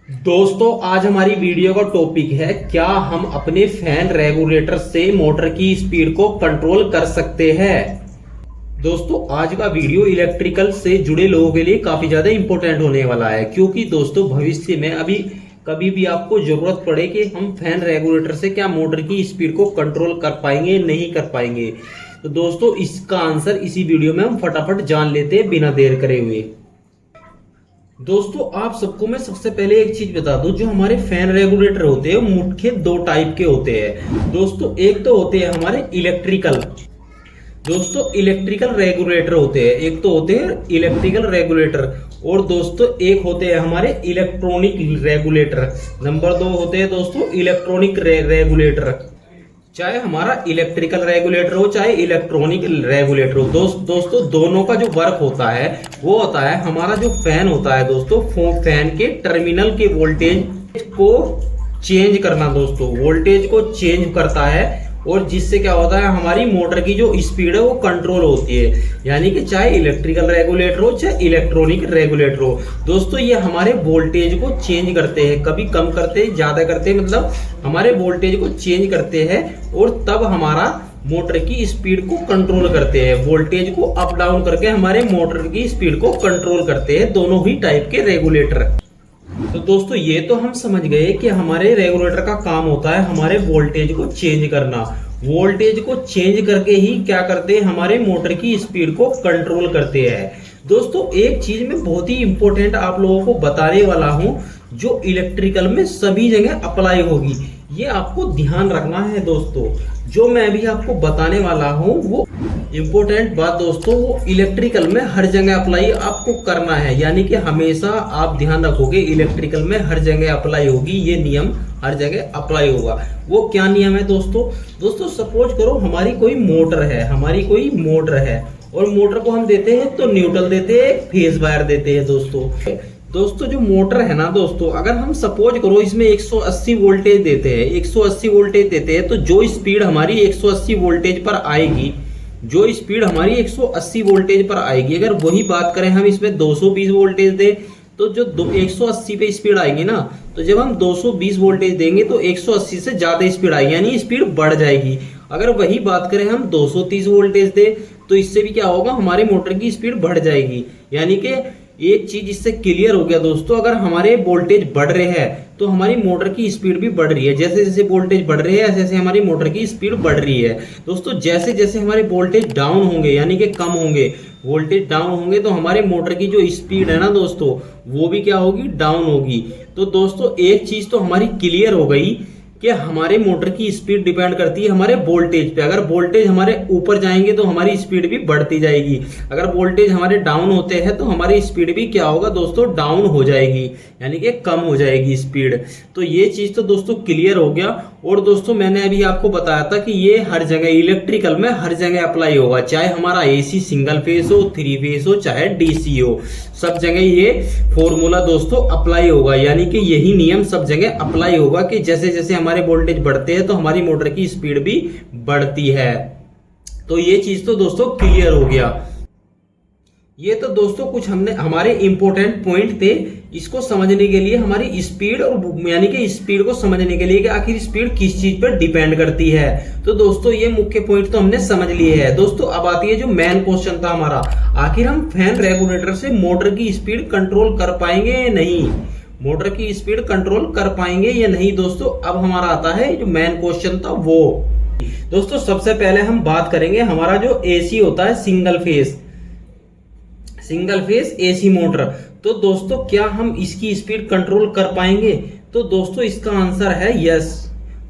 दोस्तों आज हमारी वीडियो का टॉपिक है क्या हम अपने फैन रेगुलेटर से मोटर की स्पीड को कंट्रोल कर सकते हैं। दोस्तों आज का वीडियो इलेक्ट्रिकल से जुड़े लोगों के लिए काफी ज्यादा इंपॉर्टेंट होने वाला है, क्योंकि दोस्तों भविष्य में कभी भी आपको जरूरत पड़े कि हम फैन रेगुलेटर से क्या मोटर की स्पीड को कंट्रोल कर पाएंगे नहीं कर पाएंगे। तो दोस्तों इसका आंसर इसी वीडियो में हम फटाफट जान लेते हैं बिना देर करे हुए। दोस्तों आप सबको मैं सबसे पहले एक चीज बता दूं, जो हमारे फैन रेगुलेटर होते हैं मुख्य दो टाइप के होते हैं। दोस्तों एक तो होते हैं हमारे इलेक्ट्रिकल रेगुलेटर होते हैं, एक तो होते हैं इलेक्ट्रिकल रेगुलेटर, और दोस्तों एक होते हैं हमारे इलेक्ट्रॉनिक रेगुलेटर। नंबर 2 होते हैं दोस्तों इलेक्ट्रॉनिक रेगुलेटर। चाहे हमारा इलेक्ट्रिकल रेगुलेटर हो चाहे इलेक्ट्रॉनिक रेगुलेटर हो, दोस्तों दोनों का जो वर्क होता है वो होता है हमारा जो फैन होता है दोस्तों, फैन के टर्मिनल के वोल्टेज को चेंज करना। दोस्तों वोल्टेज को चेंज करता है, और जिससे क्या होता है हमारी मोटर की जो स्पीड है वो कंट्रोल होती है। यानी कि चाहे इलेक्ट्रिकल रेगुलेटर हो चाहे इलेक्ट्रॉनिक रेगुलेटर हो, दोस्तों ये हमारे वोल्टेज को चेंज करते हैं, कभी कम करते हैं ज्यादा करते हैं, मतलब हमारे वोल्टेज को चेंज करते हैं और तब हमारा मोटर की स्पीड को कंट्रोल करते हैं। वोल्टेज को अप डाउन करके हमारे मोटर की स्पीड को कंट्रोल करते हैं दोनों ही टाइप के रेगुलेटर। तो दोस्तों ये तो हम समझ गए कि हमारे रेगुलेटर का काम होता है हमारे वोल्टेज को चेंज करना। वोल्टेज को चेंज करके ही क्या करते हैं हमारे मोटर की स्पीड को कंट्रोल करते हैं। दोस्तों एक चीज मैं बहुत ही इंपॉर्टेंट आप लोगों को बताने वाला हूं, जो इलेक्ट्रिकल में सभी जगह अप्लाई होगी, ये आपको ध्यान रखना है। दोस्तों जो मैं अभी आपको बताने वाला हूं वो इम्पोर्टेंट बात दोस्तों वो इलेक्ट्रिकल में हर जगह अप्लाई आपको करना है। यानी कि हमेशा आप ध्यान रखोगे इलेक्ट्रिकल में हर जगह अप्लाई होगी, ये नियम हर जगह अप्लाई होगा। वो क्या नियम है दोस्तों सपोज करो हमारी कोई मोटर है और मोटर को हम देते हैं तो न्यूट्रल देते हैं, फेज वायर देते हैं। दोस्तों जो मोटर है ना दोस्तों, अगर हम सपोज करो इसमें 180 वोल्टेज देते हैं, तो जो स्पीड हमारी 180 वोल्टेज पर आएगी, अगर वही बात करें हम इसमें 220 वोल्टेज दें तो जो 180 पे स्पीड आएगी ना, तो जब हम 220 वोल्टेज देंगे तो 180 से ज्यादा स्पीड आएगी, यानी स्पीड बढ़ जाएगी। अगर वही बात करें हम 230 वोल्टेज दें तो इससे भी क्या होगा हमारे मोटर की स्पीड बढ़ जाएगी। यानी कि एक चीज इससे क्लियर हो गया दोस्तों, अगर हमारे वोल्टेज बढ़ रहे हैं तो हमारी मोटर की स्पीड भी बढ़ रही है। जैसे जैसे वोल्टेज बढ़ रहे हैं ऐसे ऐसे हमारी मोटर की स्पीड बढ़ रही है। दोस्तों जैसे जैसे हमारे वोल्टेज डाउन होंगे यानी कि कम होंगे, वोल्टेज डाउन होंगे तो हमारे मोटर की जो स्पीड है ना दोस्तों वो भी क्या होगी, डाउन होगी। तो दोस्तों एक चीज तो हमारी क्लियर हो गई कि हमारे मोटर की स्पीड डिपेंड करती है हमारे वोल्टेज पे। अगर वोल्टेज हमारे ऊपर जाएंगे तो हमारी स्पीड भी बढ़ती जाएगी, अगर वोल्टेज हमारे डाउन होते हैं तो हमारी स्पीड भी क्या होगा दोस्तों, डाउन हो जाएगी, यानी कि कम हो जाएगी स्पीड। तो ये चीज तो दोस्तों क्लियर हो गया। और दोस्तों मैंने अभी आपको बताया था कि ये हर जगह इलेक्ट्रिकल में हर जगह अप्लाई होगा, चाहे हमारा एसी सिंगल फेस हो, 3 फेस हो, चाहे डीसी हो, सब जगह ये फॉर्मूला दोस्तों अप्लाई होगा। यानी कि यही नियम सब जगह अप्लाई होगा कि जैसे जैसे हमारे वोल्टेज बढ़ते हैं तो हमारी मोटर की स्पीड भी बढ़ती है। तो ये चीज तो दोस्तों क्लियर हो गया। ये तो दोस्तों कुछ हमने हमारे इंपॉर्टेंट पॉइंट थे, इसको समझने के लिए हमारी स्पीड और यानी कि स्पीड को समझने के लिए कि आखिर स्पीड किस चीज पर डिपेंड करती है। तो दोस्तों ये मुख्य पॉइंट तो हमने समझ लिए हैं। दोस्तों अब आती है जो मेन क्वेश्चन था हमारा, आखिर हम फैन रेगुलेटर से मोटर की स्पीड कंट्रोल कर पाएंगे या नहीं, मोटर की स्पीड कंट्रोल कर पाएंगे या नहीं। दोस्तों अब हमारा आता है जो मेन क्वेश्चन था वो। दोस्तों सबसे पहले हम बात करेंगे हमारा जो एसी होता है सिंगल फेस एसी मोटर, तो दोस्तों क्या हम इसकी स्पीड कंट्रोल कर पाएंगे। तो दोस्तों इसका आंसर है यस।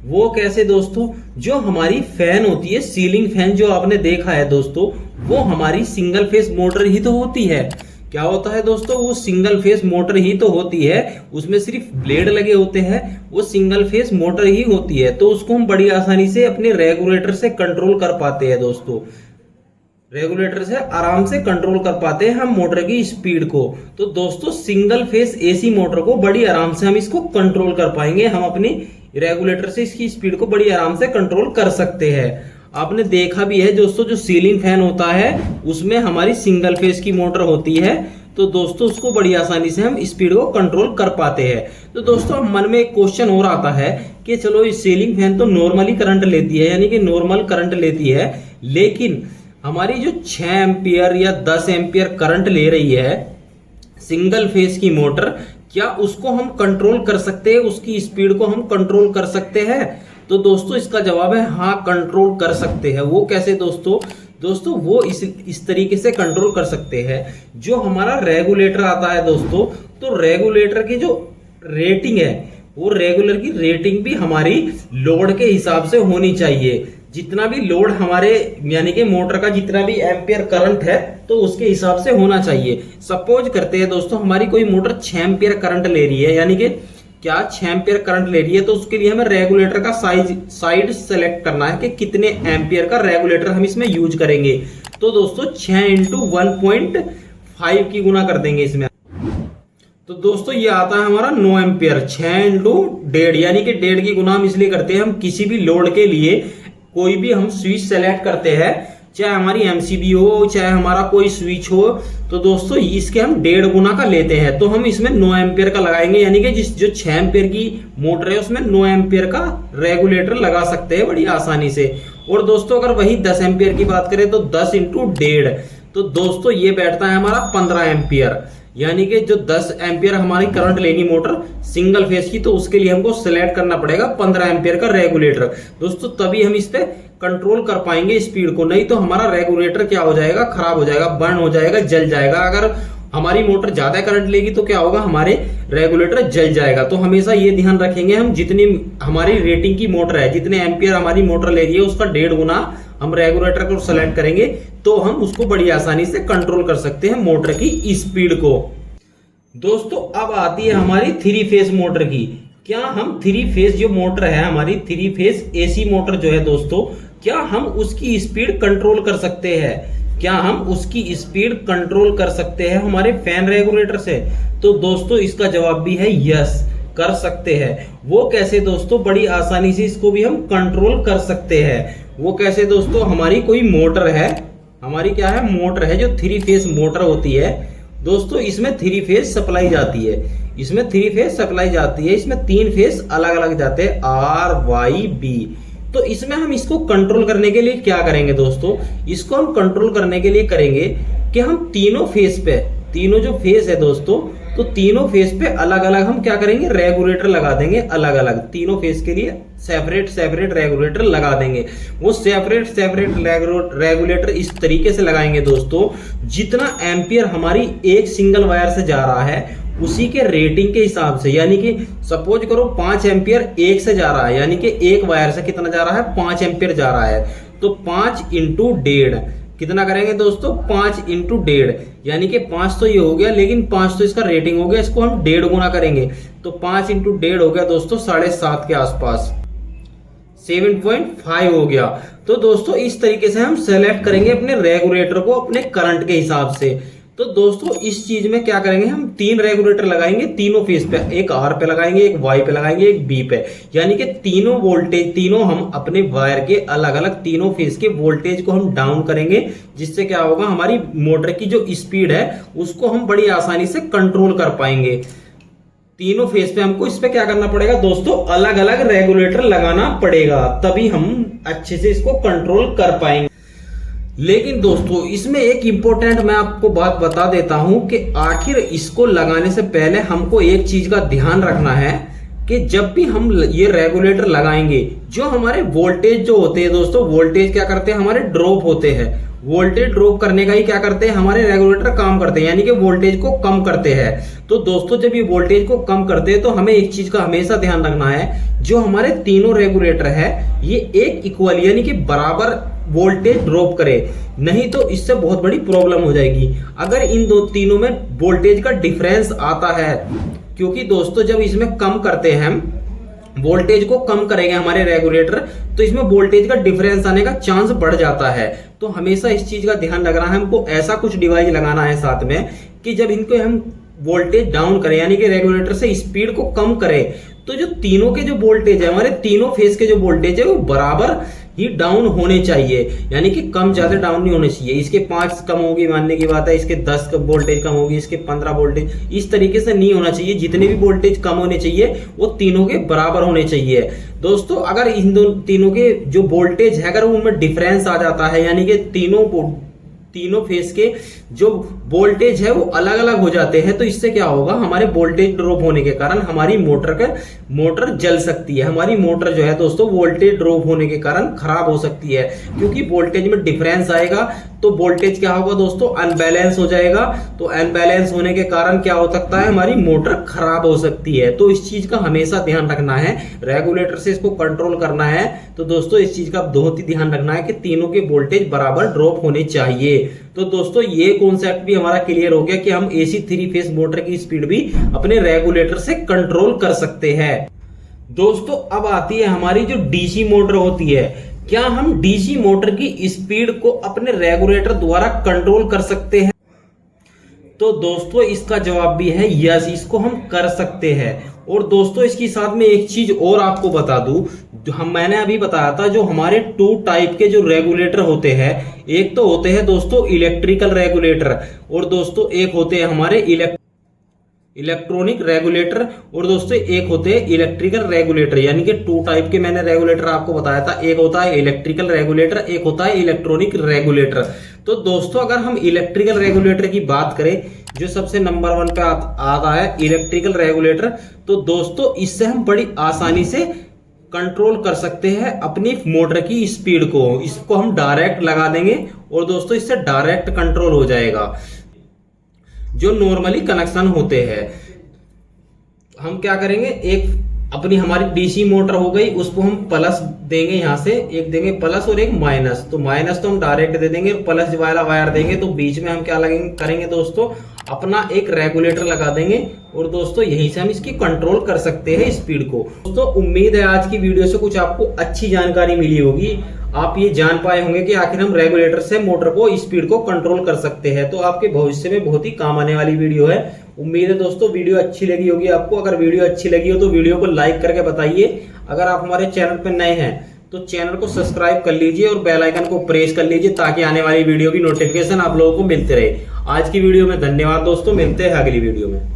वो कैसे दोस्तों, जो हमारी फैन होती है सीलिंग फैन जो आपने देखा है दोस्तों, वो हमारी सिंगल फेस मोटर ही तो होती है। क्या होता है दोस्तों, वो सिंगल फेस मोटर ही तो होती है, उसमें सिर्फ ब्लेड लगे होते हैं, वो सिंगल फेस मोटर ही होती है। तो उसको हम बड़ी आसानी से अपने रेगुलेटर से कंट्रोल कर पाते हैं। दोस्तों रेगुलेटर से आराम से कंट्रोल कर पाते हैं हम मोटर की स्पीड को। तो दोस्तों सिंगल फेस एसी मोटर को बड़ी आराम से हम इसको कंट्रोल कर पाएंगे, हम अपनी रेगुलेटर से इसकी स्पीड को बड़ी आराम से कंट्रोल कर सकते हैं। आपने देखा भी है दोस्तों, जो सीलिंग फैन होता है उसमें हमारी सिंगल फेस की मोटर होती है, तो दोस्तों उसको बड़ी आसानी से हम स्पीड को कंट्रोल कर पाते हैं। तो दोस्तों मन में एक क्वेश्चन और आता है कि चलो ये सीलिंग फैन तो नॉर्मली करंट लेती है, यानी कि नॉर्मल करंट लेती है, लेकिन हमारी जो 6 एम्पियर या 10 एम्पियर करंट ले रही है सिंगल फेज की मोटर, क्या उसको हम कंट्रोल कर सकते हैं, उसकी स्पीड को हम कंट्रोल कर सकते हैं? तो दोस्तों इसका जवाब है हाँ, कंट्रोल कर सकते हैं। वो कैसे दोस्तों? दोस्तों वो इस तरीके से कंट्रोल कर सकते हैं, जो हमारा रेगुलेटर आता है दोस्तों, तो रेगुलेटर की जो रेटिंग है वो रेगुलर की रेटिंग भी हमारी लोड के हिसाब से होनी चाहिए। जितना भी लोड हमारे यानी कि मोटर का जितना भी एम्पियर करंट है तो उसके हिसाब से होना चाहिए। सपोज करते हैं दोस्तों हमारी कोई मोटर 6 एम्पियर करंट ले रही है, यानी कि क्या 6 एम्पियर करंट ले रही है, तो उसके लिए हमें रेगुलेटर का साइड सेलेक्ट करना है कि कितने एम्पियर का रेगुलेटर हम इसमें यूज करेंगे। तो दोस्तों 6 इंटू 1.5 की गुना कर देंगे इसमें, तो दोस्तों ये आता है हमारा 9 एम्पियर। 6 इंटू 1.5 यानी कि 1.5 की गुना हम इसलिए करते हैं, हम किसी भी लोड के लिए कोई भी हम स्विच सेलेक्ट करते हैं, चाहे हमारी एमसीबी हो चाहे हमारा कोई स्विच हो, तो दोस्तों इसके हम 1.5 गुना का लेते हैं। तो हम इसमें 9 एम्पियर का लगाएंगे, यानी कि जो 6 एम्पियर की मोटर है उसमें 9 एम्पियर का रेगुलेटर लगा सकते हैं बड़ी आसानी से। और दोस्तों अगर वही 10 एम्पियर की बात करें तो 10 इंटू 1.5, तो दोस्तों ये बैठता है हमारा 15 एम्पियर, यानी कि जो 10 एम्पियर हमारी करंट लेगी मोटर सिंगल फेज की, तो उसके लिए हमको सिलेक्ट करना पड़ेगा 15 एम्पियर का रेगुलेटर दोस्तों, तभी हम इस पे कंट्रोल कर पाएंगे स्पीड को। नहीं तो हमारा रेगुलेटर क्या हो जाएगा, खराब हो जाएगा, बर्न हो जाएगा, जल जाएगा। अगर हमारी मोटर ज्यादा करंट लेगी तो क्या होगा, हमारे रेगुलेटर जल जाएगा। तो हमेशा ये ध्यान रखेंगे, हम जितनी हमारी रेटिंग की मोटर है, जितने एम्पियर हमारी मोटर ले रही है उसका 1.5 गुना हम रेगुलेटर को सेलेक्ट करेंगे, तो हम उसको बड़ी आसानी से कंट्रोल कर सकते हैं मोटर की स्पीड को। दोस्तों अब आती है हमारी 3 फेज मोटर की। क्या हम 3 फेज जो मोटर है हमारी 3 फेज एसी मोटर जो है दोस्तों, क्या हम उसकी स्पीड कंट्रोल कर सकते हैं? क्या हम उसकी स्पीड कंट्रोल कर सकते हैं हमारे फैन रेगुलेटर से? तो दोस्तों इसका जवाब भी है यस, कर सकते हैं। वो कैसे दोस्तों? बड़ी आसानी से इसको भी हम कंट्रोल कर सकते हैं। वो कैसे दोस्तों? हमारी कोई मोटर है, हमारी क्या है, मोटर है जो 3 फेज मोटर होती है दोस्तों, इसमें 3 फेज सप्लाई जाती है, इसमें 3 फेज सप्लाई जाती है, इसमें 3 फेज अलग अलग जाते हैं आर वाई बी। तो इसमें हम इसको कंट्रोल करने के लिए क्या करेंगे दोस्तों? इसको हम कंट्रोल करने के लिए करेंगे कि हम तीनों फेज पे, तीनों जो फेज है दोस्तों, तो तीनों फेज पे अलग अलग हम क्या करेंगे, रेगुलेटर लगा देंगे अलग अलग, तीनों फेज के लिए सेपरेट सेपरेट रेगुलेटर लगा देंगे। वो सेपरेट सेपरेट रेगुलेटर इस तरीके से लगाएंगे दोस्तों, जितना एम्पियर हमारी एक सिंगल वायर से जा रहा है उसी के रेटिंग के हिसाब से, यानी कि सपोज करो 5 एम्पियर एक से जा रहा है, यानी कि एक वायर से कितना जा रहा है, 5 एम्पियर जा रहा है, तो 5 इंटू 1.5 कितना करेंगे दोस्तों, 5 इंटू 1.5, यानी कि 5 तो ये हो गया, लेकिन 5 तो इसका रेटिंग हो गया, इसको हम 1.5 गुना करेंगे, तो 5 इंटू 1.5 हो गया दोस्तों 7.5 के आसपास, 7.5 हो गया। तो दोस्तों इस तरीके से हम सेलेक्ट करेंगे अपने रेगुलेटर को अपने करंट के हिसाब से। तो दोस्तों इस चीज में क्या करेंगे, हम 3 रेगुलेटर लगाएंगे तीनों फेज पे, एक आर पे लगाएंगे, एक वाई पे लगाएंगे, एक बी पे, यानी कि तीनों वोल्टेज, तीनों हम अपने वायर के अलग अलग तीनों फेज के वोल्टेज को हम डाउन करेंगे, जिससे क्या होगा, हमारी मोटर की जो स्पीड है उसको हम बड़ी आसानी से कंट्रोल कर पाएंगे। तीनों फेज पे हमको इस पे क्या करना पड़ेगा दोस्तों, अलग अलग रेगुलेटर लगाना पड़ेगा, तभी हम अच्छे से इसको कंट्रोल कर पाएंगे। लेकिन दोस्तों इसमें एक इंपॉर्टेंट मैं आपको बात बता देता हूं कि आखिर इसको लगाने से पहले हमको एक चीज का ध्यान रखना है कि जब भी हम ये रेगुलेटर लगाएंगे, जो हमारे वोल्टेज जो होते हैं दोस्तों, वोल्टेज क्या करते हैं, हमारे ड्रॉप होते हैं, वोल्टेज ड्रॉप करने का ही क्या करते हैं हमारे रेगुलेटर काम करते हैं, यानी कि वोल्टेज को कम करते हैं। तो दोस्तों जब ये वोल्टेज को कम करते हैं तो हमें एक चीज का हमेशा ध्यान रखना है, जो हमारे तीनों रेगुलेटर है ये एक इक्वल यानी कि बराबर वोल्टेज ड्रॉप करे, नहीं तो इससे बहुत बड़ी प्रॉब्लम हो जाएगी अगर इन तीनों में वोल्टेज का डिफरेंस आता है। क्योंकि दोस्तों जब इसमें कम करते हैं हम वोल्टेज को कम करेंगे हमारे रेगुलेटर, तो इसमें वोल्टेज का डिफरेंस आने का चांस बढ़ जाता है। तो हमेशा इस चीज का ध्यान रखना है, हमको ऐसा कुछ डिवाइस लगाना है साथ में कि जब इनको हम वोल्टेज डाउन करें, यानी कि रेगुलेटर से स्पीड को कम करें, तो जो तीनों के जो वोल्टेज है, हमारे तीनों फेज के जो वोल्टेज है वो बराबर ही डाउन होने चाहिए, यानी कि कम ज्यादा डाउन नहीं होने चाहिए। इसके 5 कम होगी मानने की बात है, इसके 10 वोल्टेज कम होगी, इसके 15 वोल्टेज, इस तरीके से नहीं होना चाहिए। जितने भी वोल्टेज कम होने चाहिए वो तीनों के बराबर होने चाहिए। दोस्तों अगर इन तीनों के जो वोल्टेज है अगर उनमें डिफरेंस आ जाता है, यानी कि तीनों फेस के जो वोल्टेज है वो अलग अलग हो जाते हैं, तो इससे क्या होगा, हमारे वोल्टेज ड्रॉप होने के कारण हमारी मोटर जल सकती है। हमारी मोटर जो है दोस्तों वोल्टेज ड्रॉप होने के कारण खराब हो सकती है, क्योंकि वोल्टेज में डिफरेंस आएगा तो वोल्टेज क्या होगा दोस्तों, अनबैलेंस हो जाएगा। तो अनबैलेंस होने के कारण क्या हो सकता है, हमारी मोटर खराब हो सकती है। तो इस चीज का हमेशा ध्यान रखना है, रेगुलेटर से इसको कंट्रोल करना है। तो दोस्तों इस चीज का बहुत ही ध्यान रखना है कि तीनों के वोल्टेज बराबर ड्रॉप होने चाहिए। तो दोस्तों ये कॉन्सेप्ट भी हमारा क्लियर हो गया कि हम एसी 3 फेस मोटर की स्पीड भी अपने रेगुलेटर से कंट्रोल कर सकते हैं। दोस्तों अब आती है हमारी जो डीसी मोटर होती है, क्या हम डीसी मोटर की स्पीड को अपने रेगुलेटर द्वारा कंट्रोल कर सकते हैं? तो दोस्तों इसका जवाब भी है यस, इसको हम कर सकते हैं। और दोस्तों इसके साथ में एक चीज और आपको बता दूं, जो मैंने अभी बताया था, जो हमारे 2 टाइप के जो रेगुलेटर होते हैं, एक तो होते हैं दोस्तों इलेक्ट्रिकल रेगुलेटर, और दोस्तों एक होते हैं हमारे इलेक्ट्रॉनिक रेगुलेटर, और दोस्तों एक होते हैं इलेक्ट्रिकल रेगुलेटर। यानी कि 2 टाइप के मैंने रेगुलेटर आपको बताया था, एक होता है इलेक्ट्रिकल रेगुलेटर, एक होता है इलेक्ट्रॉनिक रेगुलेटर। तो दोस्तों अगर हम इलेक्ट्रिकल रेगुलेटर की बात करें, जो सबसे नंबर 1 पे आता है इलेक्ट्रिकल रेगुलेटर, तो दोस्तों इससे हम बड़ी आसानी से कंट्रोल कर सकते हैं अपनी मोटर की स्पीड को। इसको हम डायरेक्ट लगा देंगे और दोस्तों इससे डायरेक्ट कंट्रोल हो जाएगा। जो नॉर्मली कनेक्शन होते हैं, हम क्या करेंगे, एक अपनी हमारी डीसी मोटर हो गई, उसको हम प्लस देंगे, यहां से एक देंगे प्लस और एक माइनस। तो माइनस तो हम डायरेक्ट दे देंगे, प्लस वाला वायर देंगे, तो बीच में हम क्या करेंगे दोस्तों, अपना एक रेगुलेटर लगा देंगे, और दोस्तों यहीं से हम इसकी कंट्रोल कर सकते हैं स्पीड को। दोस्तों उम्मीद है आज की वीडियो से कुछ आपको अच्छी जानकारी मिली होगी। आप ये जान पाए होंगे कि आखिर हम रेगुलेटर से मोटर को स्पीड को कंट्रोल कर सकते हैं। तो आपके भविष्य में बहुत ही काम आने वाली वीडियो है। उम्मीद है दोस्तों वीडियो अच्छी लगी होगी आपको। अगर वीडियो अच्छी लगी हो तो वीडियो को लाइक करके बताइए। अगर आप हमारे चैनल पर नए हैं तो चैनल को सब्सक्राइब कर लीजिए और बेल आइकन को प्रेस कर लीजिए, ताकि आने वाली वीडियो की नोटिफिकेशन आप लोगों को मिलते रहे। आज की वीडियो में धन्यवाद दोस्तों, मिलते हैं अगली वीडियो में।